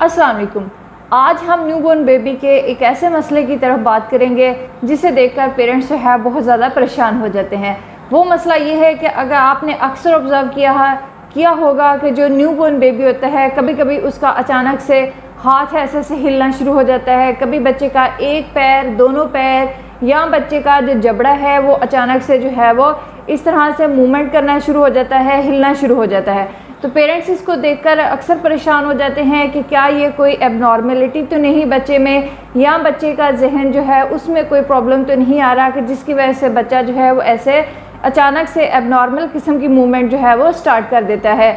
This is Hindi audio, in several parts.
अस्सलाम वालेकुम। आज हम न्यू बॉर्न बेबी के एक ऐसे मसले की तरफ बात करेंगे जिसे देखकर पेरेंट्स जो है बहुत ज़्यादा परेशान हो जाते हैं। वो मसला ये है कि अगर आपने अक्सर ऑब्ज़र्व किया होगा कि जो न्यू बॉर्न बेबी होता है कभी कभी उसका अचानक से हाथ ऐसे से हिलना शुरू हो जाता है, कभी बच्चे का एक पैर, दोनों पैर या बच्चे का जो जबड़ा है वो अचानक से जो है वो इस तरह से मूवमेंट करना शुरू हो जाता है, हिलना शुरू हो जाता है। तो पेरेंट्स इसको देखकर अक्सर परेशान हो जाते हैं कि क्या ये कोई एबनॉर्मेलिटी तो नहीं बच्चे में, या बच्चे का जहन जो है उसमें कोई प्रॉब्लम तो नहीं आ रहा कि जिसकी वजह से बच्चा जो है वो ऐसे अचानक से एबनॉर्मल किस्म की मूवमेंट जो है वो स्टार्ट कर देता है।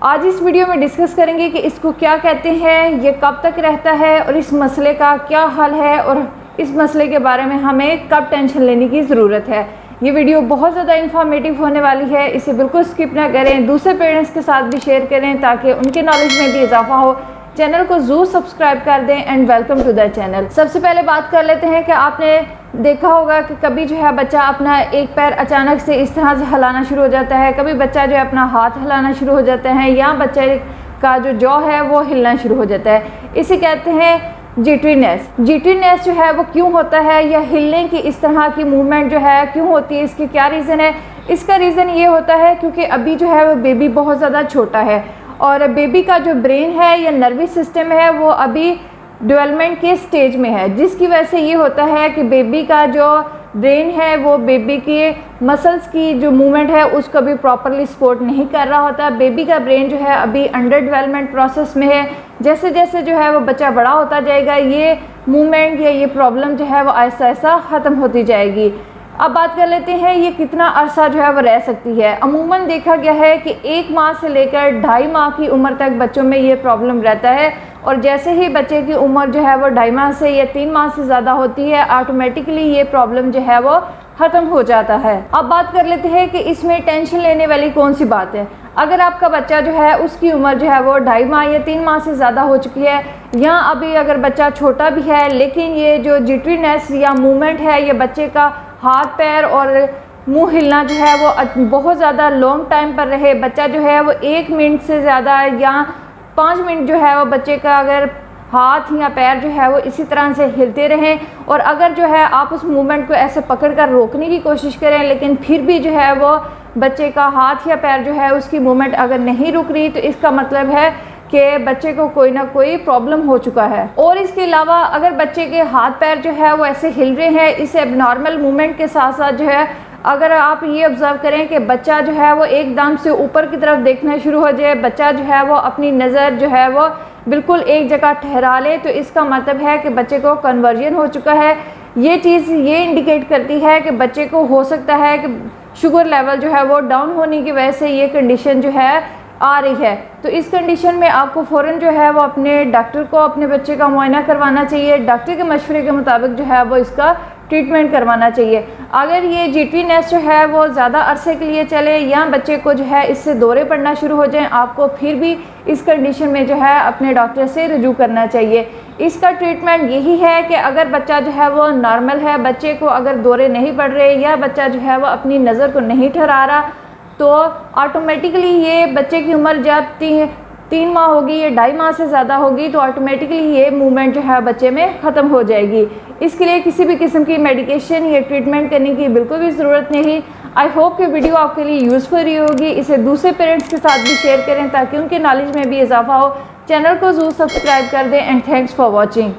आज इस वीडियो में डिस्कस करेंगे कि इसको क्या कहते हैं, ये कब तक रहता है और इस मसले का क्या हल है और इस मसले के बारे में हमें कब टेंशन लेने की ज़रूरत है। ये वीडियो बहुत ज़्यादा इन्फॉर्मेटिव होने वाली है, इसे बिल्कुल स्किप ना करें, दूसरे पेरेंट्स के साथ भी शेयर करें ताकि उनके नॉलेज में भी इजाफा हो। चैनल को ज़रूर सब्सक्राइब कर दें and welcome to the channel. सबसे पहले बात कर लेते हैं कि आपने देखा होगा कि कभी जो है बच्चा अपना एक पैर अचानक से इस तरह से हिलाना शुरू हो जाता है, कभी बच्चा जो है अपना हाथ हिलाना शुरू हो जाता है, या बच्चे का जो जॉ है वो हिलना शुरू हो जाता है। इसे कहते हैं जिटरीनेस। जिटरीनेस जो है वो क्यों होता है, या हिलने की इस तरह की मूवमेंट जो है क्यों होती है, इसकी क्या रीज़न है? इसका रीज़न ये होता है क्योंकि अभी जो है वो बेबी बहुत ज़्यादा छोटा है और बेबी का जो ब्रेन है या नर्वस सिस्टम है वो अभी डेवलपमेंट के स्टेज में है, जिसकी वजह से ये होता है कि बेबी का जो ब्रेन है वो बेबी के मसल्स की जो मूवमेंट है उसको भी प्रॉपरली सपोर्ट नहीं कर रहा होता। बेबी का ब्रेन जो है अभी अंडर डेवलपमेंट प्रोसेस में है। जैसे जैसे जो है वो बच्चा बड़ा होता जाएगा ये मूवमेंट या ये प्रॉब्लम जो है वो आहिस्ता आहिस्ता ख़त्म होती जाएगी। अब बात कर लेते हैं ये कितना अरसा जो है वो रह सकती है। अमूमन देखा गया है कि 1 माह से लेकर 2.5 माह की उम्र तक बच्चों में ये प्रॉब्लम रहता है, और जैसे ही बच्चे की उम्र जो है वो 2.5 माह से या 3 माह से ज़्यादा होती है ऑटोमेटिकली ये प्रॉब्लम जो है वो ख़त्म हो जाता है। अब बात कर लेते हैं कि इसमें टेंशन लेने वाली कौन सी बात है। अगर आपका बच्चा जो है उसकी उम्र जो है वो 2.5 माह या 3 माह से ज़्यादा हो चुकी है, या अभी अगर बच्चा छोटा भी है लेकिन ये जो जिटरीनेस या मूवमेंट है, ये बच्चे का हाथ पैर और मुंह हिलना जो है वो बहुत ज़्यादा लॉन्ग टाइम पर रहे, बच्चा जो है वो 1 मिनट से ज़्यादा या 5 मिनट जो है वो बच्चे का अगर हाथ या पैर जो है वो इसी तरह से हिलते रहें, और अगर जो है आप उस मूवमेंट को ऐसे पकड़ कर रोकने की कोशिश करें लेकिन फिर भी जो है वो बच्चे का हाथ या पैर जो है उसकी मूवमेंट अगर नहीं रुक रही, तो इसका मतलब है कि बच्चे को कोई ना कोई प्रॉब्लम हो चुका है। और इसके अलावा अगर बच्चे के हाथ पैर जो है वो ऐसे हिल रहे हैं इस एबनॉर्मल मूवमेंट के साथ साथ जो है अगर आप ये ऑब्ज़र्व करें कि बच्चा जो है वो एकदम से ऊपर की तरफ देखना शुरू हो जाए, बच्चा जो है वो अपनी नज़र जो है वो बिल्कुल एक जगह ठहरा ले, तो इसका मतलब है कि बच्चे को कन्वर्जन हो चुका है। ये चीज़ ये इंडिकेट करती है कि बच्चे को हो सकता है कि शुगर लेवल जो है वो डाउन होने की वजह से ये कंडीशन जो है आ रही है। तो इस कंडीशन में आपको फ़ौरन जो है वो अपने डॉक्टर को अपने बच्चे का मुआयना करवाना चाहिए, डॉक्टर के मशवरे के मुताबिक जो है वो इसका ट्रीटमेंट करवाना चाहिए। अगर ये जिटरीनेस जो है वो ज़्यादा अरसे के लिए चले या बच्चे को जो है इससे दौरे पड़ना शुरू हो जाएं, आपको फिर भी इस कंडीशन में जो है अपने डॉक्टर से रुजू करना चाहिए। इसका ट्रीटमेंट यही है कि अगर बच्चा जो है वो नॉर्मल है, बच्चे को अगर दौरे नहीं पड़ रहे या बच्चा जो है वो अपनी नज़र को नहीं ठहरा रहा, तो ऑटोमेटिकली ये बच्चे की उम्र जब 3 माह होगी या 2.5 माह से ज़्यादा होगी तो ऑटोमेटिकली ये मूवमेंट जो है बच्चे में ख़त्म हो जाएगी। इसके लिए किसी भी किस्म की मेडिकेशन या ट्रीटमेंट करने की बिल्कुल भी ज़रूरत नहीं। आई होप कि वीडियो आपके लिए यूज़फुल रही होगी। इसे दूसरे पेरेंट्स के साथ भी शेयर करें ताकि उनके नॉलेज में भी इजाफा हो। चैनल को ज़रूर सब्सक्राइब कर दें एंड थैंक्स फॉर वॉचिंग।